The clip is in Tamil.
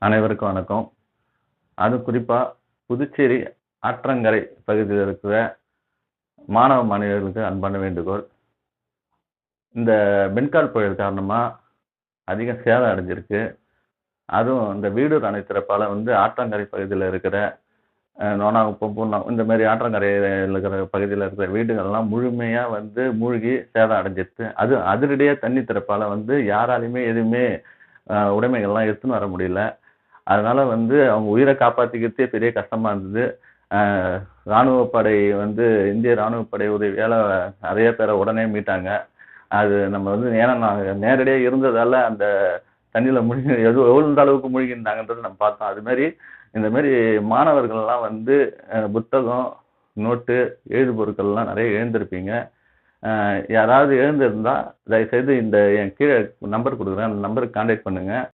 அனைவருக்கும் வணக்கம். அதுவும் குறிப்பா புதுச்சேரி ஆற்றங்கரை பகுதியில இருக்கிற மாணவ, மாணவியர்களுக்கு அன்பான வேண்டுகோள். இந்த பென்கால் புயல் காரணமா அதிக சேதம் அடைஞ்சிருக்கு. அதுவும் இந்த வீடூர் அணை திறப்பால ஆற்றங்கரை பகுதியில இருக்கிற நோனாங்குப்பம், இந்த மாரி ஆற்றங்கரையில இருக்கிற பகுதியில இருக்கிற வீடுகள்லாம் முழுமையா மூழ்கி சேதம் அடைஞ்சிருச்சு. அது அதிரடியா தண்ணி திறப்பால யாராலயுமே எதுவுமே உடைமைகள்லாம் எடுத்துன்னு வர முடியல. அதனால அவங்க உயிர காப்பாத்திக்கிறதே பெரிய கஷ்டமா இருந்தது. அ ராணுவப்படை இந்திய ராணுவப்படை உதவியால நெறைய பேர உடனே மீட்டாங்க. அது நம்ம ஏன்னா நான் நேரடியா இருந்ததால அந்த தண்ணீல முழுகி எந்த அளவுக்கு மூழ்கியிருந்தாங்கன்றத நம்ம பார்த்தோம். அது மாரி இந்த மாரி மாணவர்கள்லாம் புத்தகம், நோட்டு, எழுது பொருட்கள்லாம் நெறைய இழந்திருப்பீங்க. யாராவது இழந்திருந்தா தயவுசெய்து என் கீழ நம்பர் குடுக்குறேன். அந்த நம்பருக்கு கான்டாக்ட் பண்ணுங்க.